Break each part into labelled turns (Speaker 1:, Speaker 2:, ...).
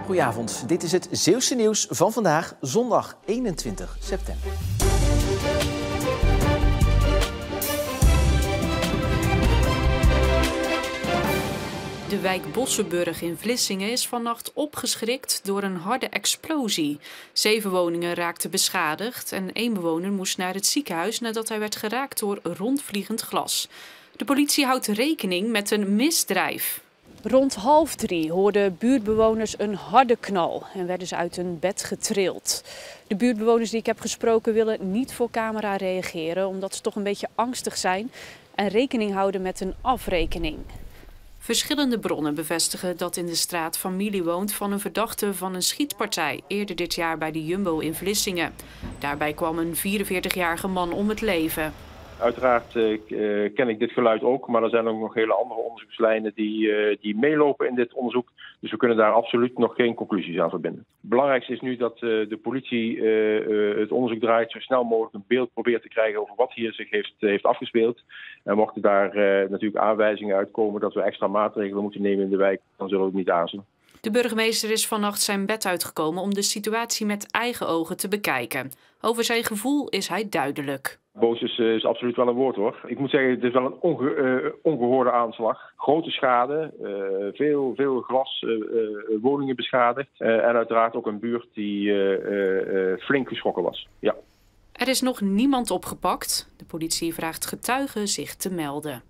Speaker 1: Goedenavond, dit is het Zeeuwse nieuws van vandaag, zondag 21 september.
Speaker 2: De wijk Bossenburg in Vlissingen is vannacht opgeschrikt door een harde explosie. 7 woningen raakten beschadigd en 1 bewoner moest naar het ziekenhuis nadat hij werd geraakt door rondvliegend glas. De politie houdt rekening met een misdrijf. Rond 2:30 hoorden buurtbewoners een harde knal en werden ze uit hun bed getrild. De buurtbewoners die ik heb gesproken willen niet voor camera reageren omdat ze toch een beetje angstig zijn en rekening houden met een afrekening. Verschillende bronnen bevestigen dat in de straat familie woont van een verdachte van een schietpartij eerder dit jaar bij de Jumbo in Vlissingen. Daarbij kwam een 44-jarige man om het leven.
Speaker 3: Uiteraard ken ik dit geluid ook, maar er zijn ook nog hele andere onderzoekslijnen die meelopen in dit onderzoek. Dus we kunnen daar absoluut nog geen conclusies aan verbinden. Het belangrijkste is nu dat de politie het onderzoek draait, zo snel mogelijk een beeld probeert te krijgen over wat hier zich heeft afgespeeld. En mochten daar natuurlijk aanwijzingen uitkomen dat we extra maatregelen moeten nemen in de wijk, dan zullen we het niet aarzelen.
Speaker 2: De burgemeester is vannacht zijn bed uitgekomen om de situatie met eigen ogen te bekijken. Over zijn gevoel is hij duidelijk.
Speaker 3: Boos is absoluut wel een woord hoor. Ik moet zeggen, het is wel een ongehoorde aanslag. Grote schade, veel glas, woningen beschadigd. En uiteraard ook een buurt die flink geschrokken was. Ja.
Speaker 2: Er is nog niemand opgepakt. De politie vraagt getuigen zich te melden.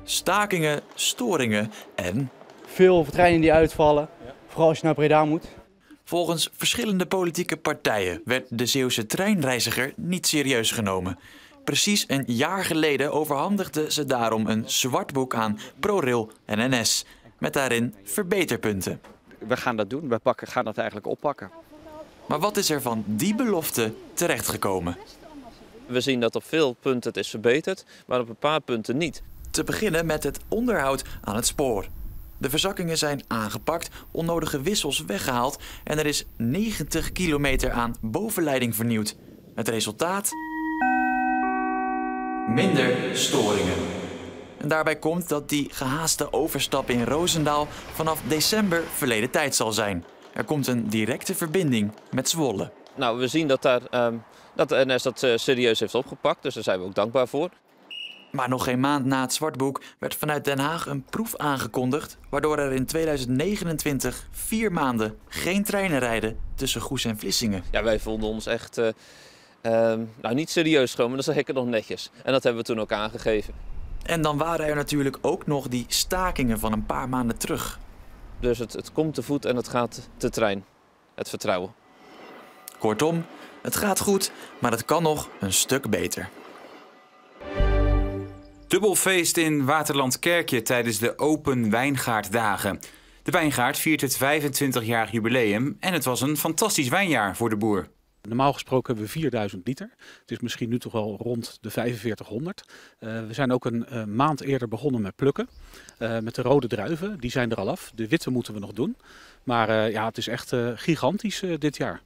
Speaker 4: Stakingen, storingen en
Speaker 5: veel treinen die uitvallen, vooral als je naar Breda moet.
Speaker 4: Volgens verschillende politieke partijen werd de Zeeuwse treinreiziger niet serieus genomen. Precies een jaar geleden overhandigden ze daarom een zwart boek aan ProRail en NS. Met daarin verbeterpunten.
Speaker 6: We gaan dat doen, gaan dat eigenlijk oppakken.
Speaker 4: Maar wat is er van die belofte terechtgekomen?
Speaker 7: We zien dat op veel punten het is verbeterd, maar op een paar punten niet.
Speaker 4: Te beginnen met het onderhoud aan het spoor. De verzakkingen zijn aangepakt, onnodige wissels weggehaald en er is 90 kilometer aan bovenleiding vernieuwd. Het resultaat? Minder storingen. En daarbij komt dat die gehaaste overstap in Roosendaal vanaf december verleden tijd zal zijn. Er komt een directe verbinding met Zwolle.
Speaker 7: Nou, we zien dat de NS dat serieus heeft opgepakt, dus daar zijn we ook dankbaar voor.
Speaker 4: Maar nog geen maand na het zwartboek werd vanuit Den Haag een proef aangekondigd, waardoor er in 2029 4 maanden geen treinen rijden tussen Goes en Vlissingen.
Speaker 7: Ja, wij vonden ons echt niet serieus genomen, dat zeg ik het nog netjes. En dat hebben we toen ook aangegeven.
Speaker 4: En dan waren er natuurlijk ook nog die stakingen van een paar maanden terug.
Speaker 7: Dus het komt te voet en het gaat te trein. Het vertrouwen.
Speaker 4: Kortom, het gaat goed, maar het kan nog een stuk beter.
Speaker 8: Dubbelfeest in Waterland-Kerkje tijdens de Open Wijngaarddagen. De wijngaard viert het 25-jarig jubileum en het was een fantastisch wijnjaar voor de boer.
Speaker 9: Normaal gesproken hebben we 4000 liter. Het is misschien nu toch wel rond de 4500. We zijn ook een maand eerder begonnen met plukken. Met de rode druiven, die zijn er al af. De witte moeten we nog doen. Maar het is echt gigantisch dit jaar.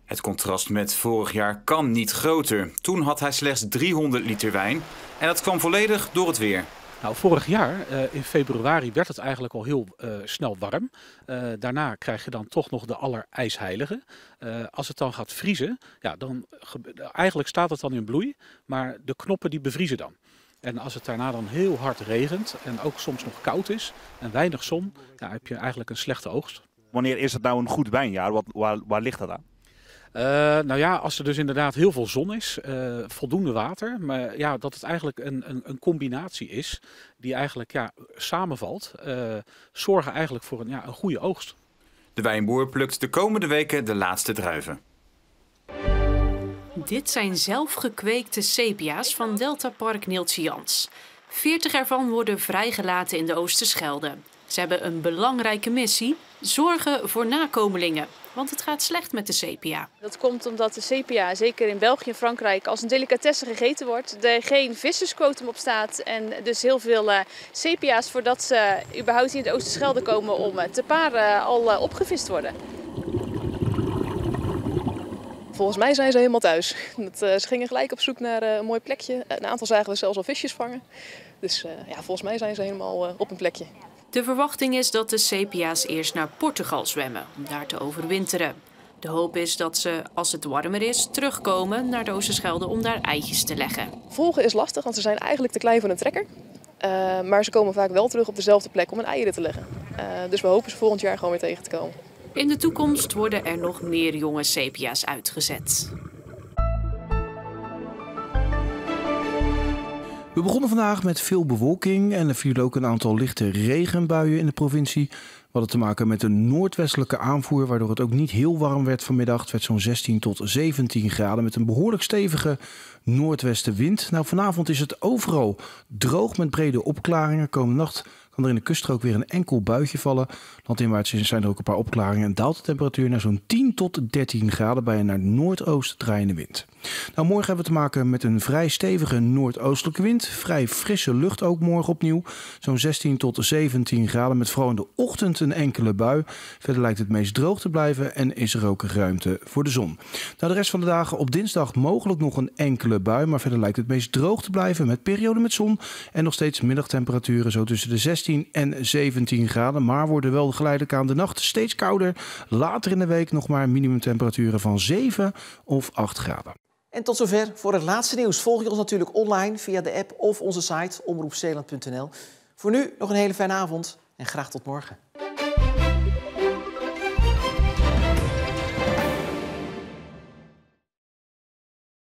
Speaker 8: Het contrast met vorig jaar kan niet groter. Toen had hij slechts 300 liter wijn en dat kwam volledig door het weer.
Speaker 9: Nou, vorig jaar in februari werd het eigenlijk al heel snel warm. Daarna krijg je dan toch nog de allerijsheilige. Als het dan gaat vriezen, eigenlijk staat het dan in bloei, maar de knoppen die bevriezen dan. En als het daarna dan heel hard regent en ook soms nog koud is en weinig zon, heb je eigenlijk een slechte oogst.
Speaker 10: Wanneer is het nou een goed wijnjaar? Waar ligt dat aan?
Speaker 9: Als er dus inderdaad heel veel zon is, voldoende water, maar dat het eigenlijk een combinatie is die eigenlijk samenvalt, zorgen eigenlijk voor een goede oogst.
Speaker 8: De wijnboer plukt de komende weken de laatste druiven.
Speaker 2: Dit zijn zelfgekweekte sepia's van Deltapark Neeltje Jans. 40 ervan worden vrijgelaten in de Oosterschelde. Ze hebben een belangrijke missie: zorgen voor nakomelingen. Want het gaat slecht met de sepia.
Speaker 11: Dat komt omdat de sepia, zeker in België en Frankrijk, als een delicatesse gegeten wordt. Er geen vissersquotum op staat en dus heel veel sepia's voordat ze überhaupt hier in de Oosterschelde komen om te paren al opgevist worden.
Speaker 12: Volgens mij zijn ze helemaal thuis. Ze gingen gelijk op zoek naar een mooi plekje. Een aantal zagen we zelfs al visjes vangen. Dus volgens mij zijn ze helemaal op een plekje.
Speaker 2: De verwachting is dat de sepia's eerst naar Portugal zwemmen om daar te overwinteren. De hoop is dat ze, als het warmer is, terugkomen naar de Oosterschelde om daar eitjes te leggen.
Speaker 12: Volgen is lastig, want ze zijn eigenlijk te klein voor een trekker. Maar ze komen vaak wel terug op dezelfde plek om hun eieren te leggen. Dus we hopen ze volgend jaar gewoon weer tegen te komen.
Speaker 2: In de toekomst worden er nog meer jonge sepia's uitgezet.
Speaker 13: We begonnen vandaag met veel bewolking en er vielen ook een aantal lichte regenbuien in de provincie. We hadden te maken met een noordwestelijke aanvoer, waardoor het ook niet heel warm werd vanmiddag. Het werd zo'n 16 tot 17 graden met een behoorlijk stevige noordwestenwind. Nou, vanavond is het overal droog met brede opklaringen. Komende nacht kan er in de kuststrook weer een enkel buitje vallen. Landinwaarts zijn er ook een paar opklaringen en daalt de temperatuur naar zo'n 10 tot 13 graden bij een naar noordoost draaiende wind. Nou, morgen hebben we te maken met een vrij stevige noordoostelijke wind. Vrij frisse lucht ook morgen opnieuw. Zo'n 16 tot 17 graden met vooral in de ochtend een enkele bui. Verder lijkt het meest droog te blijven en is er ook ruimte voor de zon. Nou, de rest van de dagen op dinsdag mogelijk nog een enkele bui. Maar verder lijkt het meest droog te blijven met perioden met zon. En nog steeds middagtemperaturen zo tussen de 16 en 17 graden. Maar worden wel geleidelijk aan de nacht steeds kouder. Later in de week nog maar minimumtemperaturen van 7 of 8 graden.
Speaker 1: En tot zover voor het laatste nieuws. Volg je ons natuurlijk online via de app of onze site omroepzeeland.nl. Voor nu nog een hele fijne avond en graag tot morgen.